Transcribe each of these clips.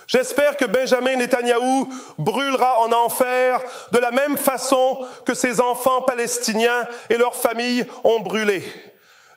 J'espère que Benjamin Netanyahou brûlera en enfer de la même façon que ses enfants palestiniens et leurs familles ont brûlé.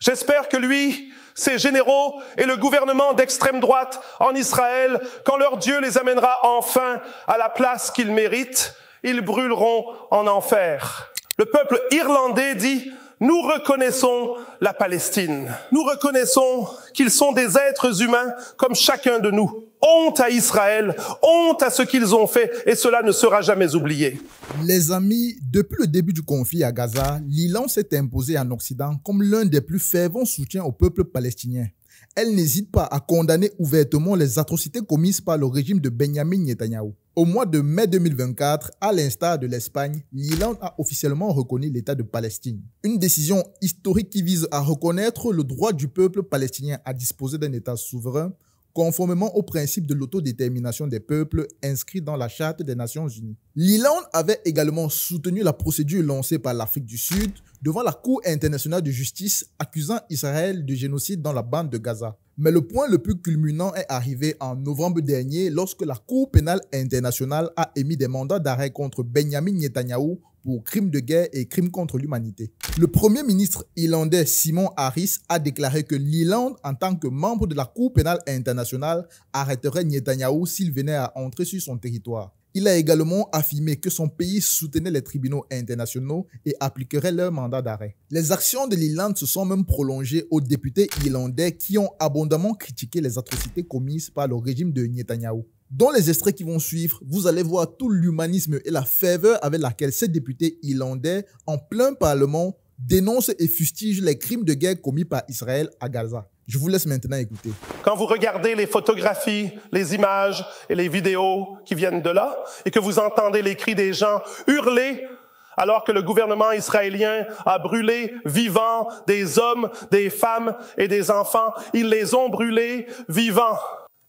J'espère que lui, ses généraux et le gouvernement d'extrême droite en Israël, quand leur Dieu les amènera enfin à la place qu'ils méritent, ils brûleront en enfer. Le peuple irlandais dit: nous reconnaissons la Palestine. Nous reconnaissons qu'ils sont des êtres humains comme chacun de nous. Honte à Israël, honte à ce qu'ils ont fait, et cela ne sera jamais oublié. Les amis, depuis le début du conflit à Gaza, l'Iran s'est imposé en Occident comme l'un des plus fervents soutiens au peuple palestinien. Elle n'hésite pas à condamner ouvertement les atrocités commises par le régime de Benjamin Netanyahou. Au mois de mai 2024, à l'instar de l'Espagne, l'Iran a officiellement reconnu l'État de Palestine. Une décision historique qui vise à reconnaître le droit du peuple palestinien à disposer d'un État souverain, conformément au principe de l'autodétermination des peuples inscrit dans la Charte des Nations Unies. L'Iran avait également soutenu la procédure lancée par l'Afrique du Sud devant la Cour internationale de justice accusant Israël de génocide dans la bande de Gaza. Mais le point le plus culminant est arrivé en novembre dernier lorsque la Cour pénale internationale a émis des mandats d'arrêt contre Benjamin Netanyahou pour crimes de guerre et crimes contre l'humanité. Le premier ministre irlandais Simon Harris a déclaré que l'Irlande, en tant que membre de la Cour pénale internationale, arrêterait Netanyahou s'il venait à entrer sur son territoire. Il a également affirmé que son pays soutenait les tribunaux internationaux et appliquerait leur mandat d'arrêt. Les actions de l'Irlande se sont même prolongées aux députés irlandais qui ont abondamment critiqué les atrocités commises par le régime de Netanyahou. Dans les extraits qui vont suivre, vous allez voir tout l'humanisme et la ferveur avec laquelle ces députés irlandais, en plein parlement, dénoncent et fustigent les crimes de guerre commis par Israël à Gaza. Je vous laisse maintenant écouter. Quand vous regardez les photographies, les images et les vidéos qui viennent de là, et que vous entendez les cris des gens hurler alors que le gouvernement israélien a brûlé vivants des hommes, des femmes et des enfants, ils les ont brûlés vivants.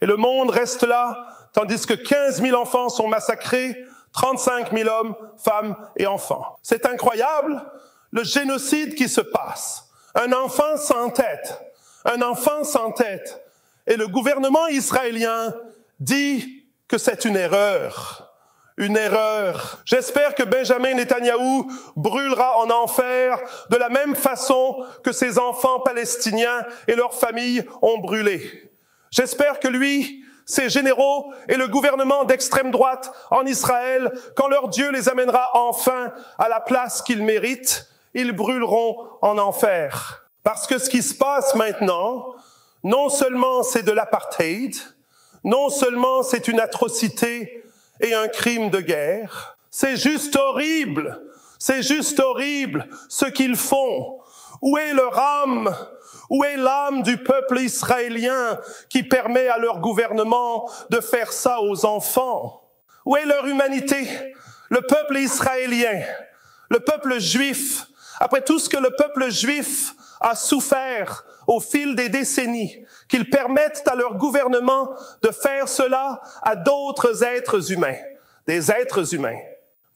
Et le monde reste là, tandis que 15 000 enfants sont massacrés, 35 000 hommes, femmes et enfants. C'est incroyable, le génocide qui se passe. Un enfant sans tête. Un enfant sans tête. Et le gouvernement israélien dit que c'est une erreur. Une erreur. J'espère que Benjamin Netanyahou brûlera en enfer de la même façon que ses enfants palestiniens et leurs familles ont brûlé. J'espère que lui, ses généraux et le gouvernement d'extrême droite en Israël, quand leur Dieu les amènera enfin à la place qu'ils méritent, ils brûleront en enfer. Parce que ce qui se passe maintenant, non seulement c'est de l'apartheid, non seulement c'est une atrocité et un crime de guerre, c'est juste horrible ce qu'ils font. Où est leur âme? Où est l'âme du peuple israélien qui permet à leur gouvernement de faire ça aux enfants? Où est leur humanité? Le peuple israélien, le peuple juif, après tout ce que le peuple juif a souffert au fil des décennies, qu'ils permettent à leur gouvernement de faire cela à d'autres êtres humains, des êtres humains.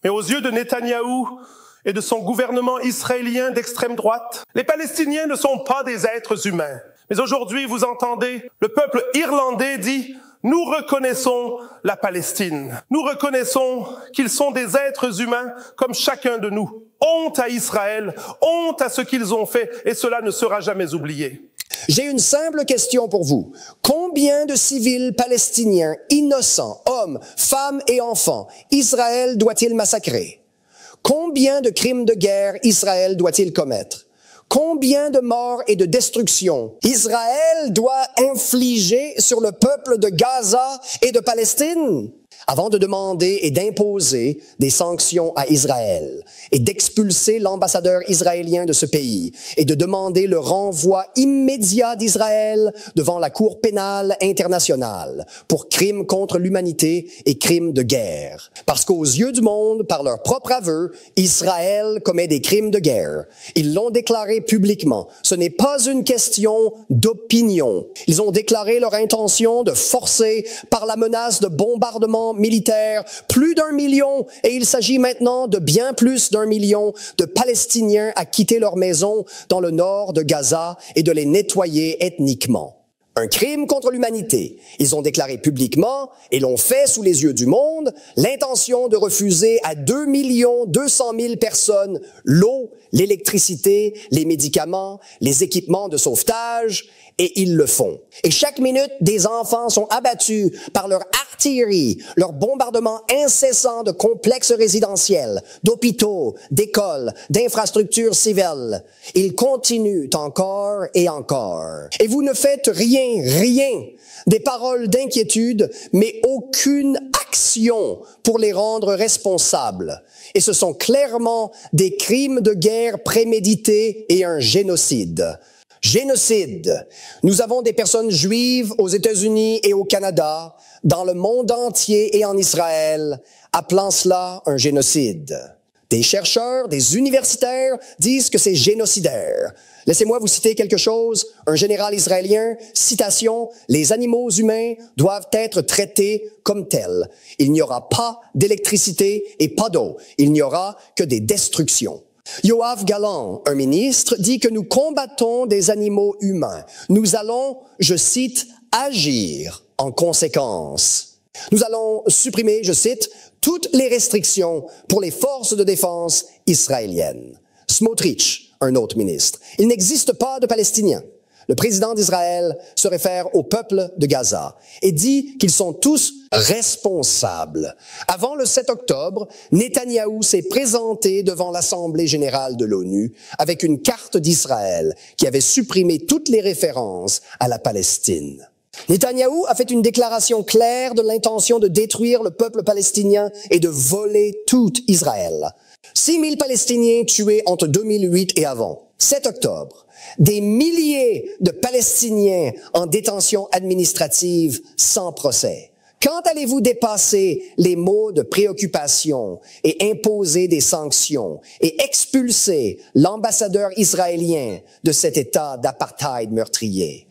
Mais aux yeux de Netanyahou et de son gouvernement israélien d'extrême droite, les Palestiniens ne sont pas des êtres humains. Mais aujourd'hui, vous entendez, le peuple irlandais dit: nous reconnaissons la Palestine. Nous reconnaissons qu'ils sont des êtres humains comme chacun de nous. Honte à Israël, honte à ce qu'ils ont fait, et cela ne sera jamais oublié. J'ai une simple question pour vous. Combien de civils palestiniens innocents, hommes, femmes et enfants, Israël doit-il massacrer? Combien de crimes de guerre Israël doit-il commettre? Combien de morts et de destructions Israël doit infliger sur le peuple de Gaza et de Palestine avant de demander et d'imposer des sanctions à Israël et d'expulser l'ambassadeur israélien de ce pays et de demander le renvoi immédiat d'Israël devant la Cour pénale internationale pour crimes contre l'humanité et crimes de guerre. Parce qu'aux yeux du monde, par leur propre aveu, Israël commet des crimes de guerre. Ils l'ont déclaré publiquement. Ce n'est pas une question d'opinion. Ils ont déclaré leur intention de forcer par la menace de bombardement militaire plus d'1 million, et il s'agit maintenant de bien plus d'1 million de Palestiniens à quitter leur maison dans le nord de Gaza et de les nettoyer ethniquement. Un crime contre l'humanité. Ils ont déclaré publiquement, et l'ont fait sous les yeux du monde, l'intention de refuser à 2 200 000 personnes l'eau, l'électricité, les médicaments, les équipements de sauvetage, et ils le font. Et chaque minute, des enfants sont abattus par leur artillerie, leur bombardement incessant de complexes résidentiels, d'hôpitaux, d'écoles, d'infrastructures civiles. Ils continuent encore et encore. Et vous ne faites rien. Des paroles d'inquiétude, mais aucune action pour les rendre responsables. Et ce sont clairement des crimes de guerre prémédités et un génocide. Génocide. Nous avons des personnes juives aux États-Unis et au Canada, dans le monde entier et en Israël, appelant cela un génocide. Des chercheurs, des universitaires disent que c'est génocidaire. Laissez-moi vous citer quelque chose. Un général israélien, citation, « Les animaux humains doivent être traités comme tels. Il n'y aura pas d'électricité et pas d'eau. Il n'y aura que des destructions. » Yoav Gallant, un ministre, dit que nous combattons des animaux humains. Nous allons, je cite, « agir en conséquence ». Nous allons supprimer, je cite, « toutes les restrictions pour les forces de défense israéliennes ». Smotrich, un autre ministre. Il n'existe pas de Palestiniens. Le président d'Israël se réfère au peuple de Gaza et dit qu'ils sont tous responsables. Avant le 7 octobre, Netanyahou s'est présenté devant l'Assemblée générale de l'ONU avec une carte d'Israël qui avait supprimé toutes les références à la Palestine. Netanyahou a fait une déclaration claire de l'intention de détruire le peuple palestinien et de voler tout Israël. 6 000 Palestiniens tués entre 2008 et avant. 7 octobre. Des milliers de Palestiniens en détention administrative sans procès. Quand allez-vous dépasser les mots de préoccupation et imposer des sanctions et expulser l'ambassadeur israélien de cet état d'apartheid meurtrier?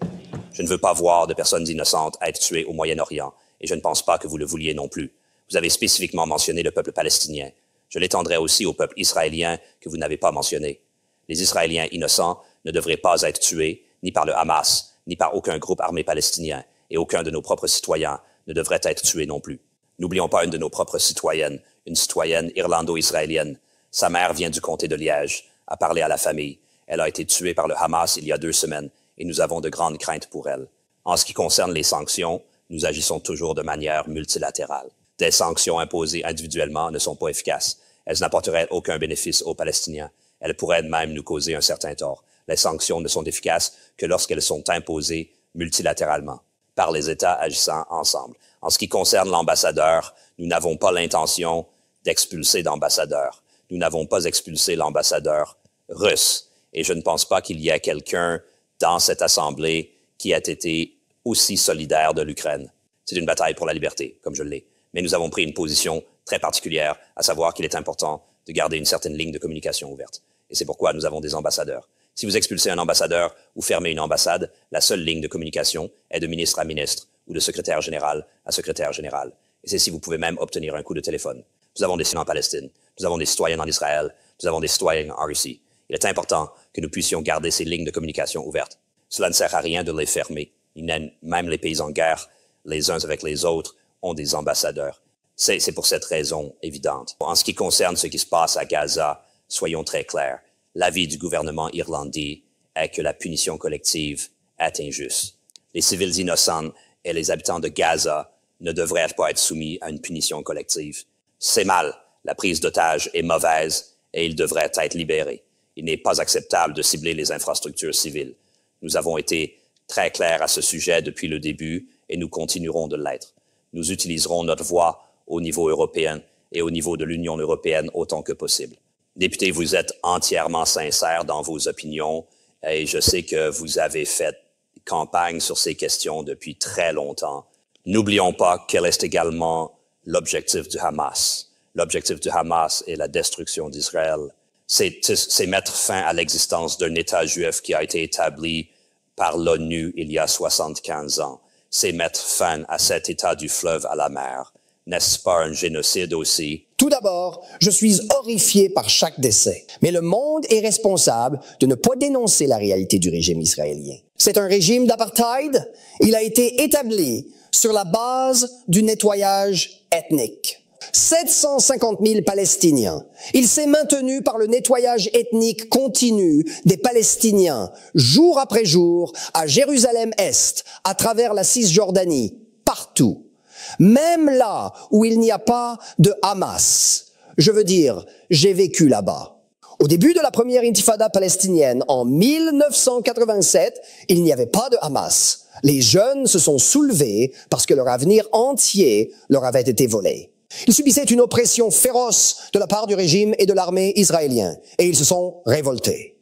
Je ne veux pas voir de personnes innocentes être tuées au Moyen-Orient, et je ne pense pas que vous le vouliez non plus. Vous avez spécifiquement mentionné le peuple palestinien. Je l'étendrai aussi au peuple israélien que vous n'avez pas mentionné. Les Israéliens innocents ne devraient pas être tués, ni par le Hamas, ni par aucun groupe armé palestinien, et aucun de nos propres citoyens ne devrait être tué non plus. N'oublions pas une de nos propres citoyennes, une citoyenne irlando-israélienne. Sa mère vient du comté de Liège, a parlé à la famille. Elle a été tuée par le Hamas il y a 2 semaines, et nous avons de grandes craintes pour elle. En ce qui concerne les sanctions, nous agissons toujours de manière multilatérale. Des sanctions imposées individuellement ne sont pas efficaces. Elles n'apporteraient aucun bénéfice aux Palestiniens. Elles pourraient même nous causer un certain tort. Les sanctions ne sont efficaces que lorsqu'elles sont imposées multilatéralement, par les États agissant ensemble. En ce qui concerne l'ambassadeur, nous n'avons pas l'intention d'expulser d'ambassadeur. Nous n'avons pas expulsé l'ambassadeur russe. Et je ne pense pas qu'il y ait quelqu'un dans cette assemblée qui ait été aussi solidaire de l'Ukraine. C'est une bataille pour la liberté, comme je l'ai. Mais nous avons pris une position très particulière, à savoir qu'il est important de garder une certaine ligne de communication ouverte. Et c'est pourquoi nous avons des ambassadeurs. Si vous expulsez un ambassadeur ou fermez une ambassade, la seule ligne de communication est de ministre à ministre ou de secrétaire général à secrétaire général. Et c'est si vous pouvez même obtenir un coup de téléphone. Nous avons des citoyens en Palestine, nous avons des citoyens en Israël, nous avons des citoyens en Russie. Il est important que nous puissions garder ces lignes de communication ouvertes. Cela ne sert à rien de les fermer. Même les pays en guerre, les uns avec les autres, ont des ambassadeurs. C'est pour cette raison évidente. En ce qui concerne ce qui se passe à Gaza, soyons très clairs. L'avis du gouvernement irlandais est que la punition collective est injuste. Les civils innocents et les habitants de Gaza ne devraient pas être soumis à une punition collective. C'est mal. La prise d'otages est mauvaise et ils devraient être libérés. Il n'est pas acceptable de cibler les infrastructures civiles. Nous avons été très clairs à ce sujet depuis le début et nous continuerons de l'être. Nous utiliserons notre voix au niveau européen et au niveau de l'Union européenne autant que possible. Député, vous êtes entièrement sincère dans vos opinions et je sais que vous avez fait campagne sur ces questions depuis très longtemps. N'oublions pas quel est également l'objectif du Hamas. L'objectif du Hamas est la destruction d'Israël. C'est mettre fin à l'existence d'un État juif qui a été établi par l'ONU il y a 75 ans. C'est mettre fin à cet état du fleuve à la mer. N'est-ce pas un génocide aussi? Tout d'abord, je suis horrifié par chaque décès. Mais le monde est responsable de ne pas dénoncer la réalité du régime israélien. C'est un régime d'apartheid. Il a été établi sur la base du nettoyage ethnique. 750 000 Palestiniens. Il s'est maintenu par le nettoyage ethnique continu des Palestiniens, jour après jour, à Jérusalem-Est, à travers la Cisjordanie, partout. Même là où il n'y a pas de Hamas. Je veux dire, j'ai vécu là-bas. Au début de la première intifada palestinienne, en 1987, il n'y avait pas de Hamas. Les jeunes se sont soulevés parce que leur avenir entier leur avait été volé. Ils subissaient une oppression féroce de la part du régime et de l'armée israélien, et ils se sont révoltés.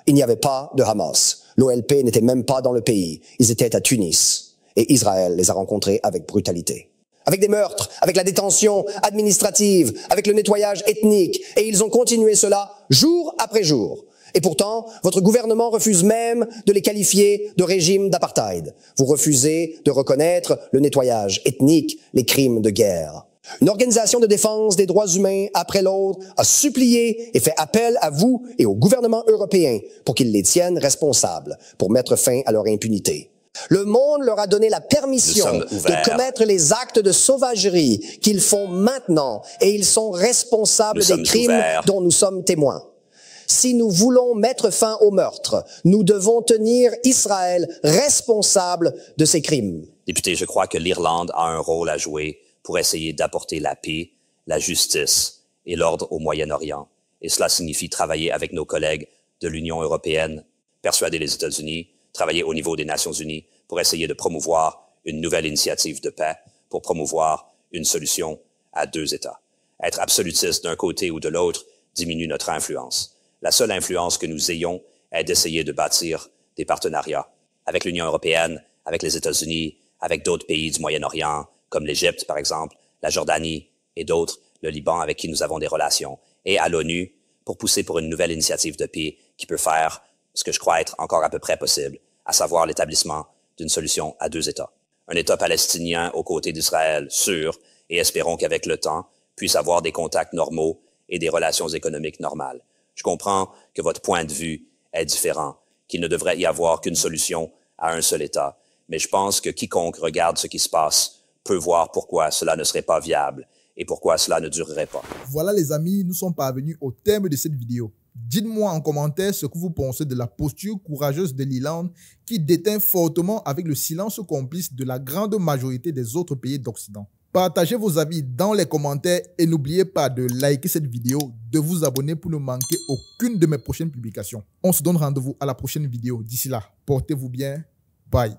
Il n'y avait pas de Hamas. L'OLP n'était même pas dans le pays. Ils étaient à Tunis, et Israël les a rencontrés avec brutalité. Avec des meurtres, avec la détention administrative, avec le nettoyage ethnique, et ils ont continué cela jour après jour. Et pourtant, votre gouvernement refuse même de les qualifier de régime d'apartheid. Vous refusez de reconnaître le nettoyage ethnique, les crimes de guerre. Une organisation de défense des droits humains, après l'autre, a supplié et fait appel à vous et au gouvernement européen pour qu'ils les tiennent responsables, pour mettre fin à leur impunité. Le monde leur a donné la permission de commettre les actes de sauvagerie qu'ils font maintenant, et ils sont responsables des crimes dont nous sommes témoins. Si nous voulons mettre fin au meurtre, nous devons tenir Israël responsable de ces crimes. Député, je crois que l'Irlande a un rôle à jouer pour essayer d'apporter la paix, la justice et l'ordre au Moyen-Orient. Et cela signifie travailler avec nos collègues de l'Union européenne, persuader les États-Unis, travailler au niveau des Nations unies pour essayer de promouvoir une nouvelle initiative de paix, pour promouvoir une solution à deux États. Être absolutiste d'un côté ou de l'autre diminue notre influence. La seule influence que nous ayons est d'essayer de bâtir des partenariats avec l'Union européenne, avec les États-Unis, avec d'autres pays du Moyen-Orient, comme l'Égypte, par exemple, la Jordanie et d'autres, le Liban, avec qui nous avons des relations, et à l'ONU pour pousser pour une nouvelle initiative de paix qui peut faire ce que je crois être encore à peu près possible, à savoir l'établissement d'une solution à deux États. Un État palestinien aux côtés d'Israël, sûr, et espérons qu'avec le temps, puisse avoir des contacts normaux et des relations économiques normales. Je comprends que votre point de vue est différent, qu'il ne devrait y avoir qu'une solution à un seul État, mais je pense que quiconque regarde ce qui se passe peut voir pourquoi cela ne serait pas viable et pourquoi cela ne durerait pas. Voilà les amis, nous sommes parvenus au terme de cette vidéo. Dites-moi en commentaire ce que vous pensez de la posture courageuse de l'Irlande qui déteint fortement avec le silence complice de la grande majorité des autres pays d'Occident. Partagez vos avis dans les commentaires et n'oubliez pas de liker cette vidéo, de vous abonner pour ne manquer aucune de mes prochaines publications. On se donne rendez-vous à la prochaine vidéo. D'ici là, portez-vous bien. Bye.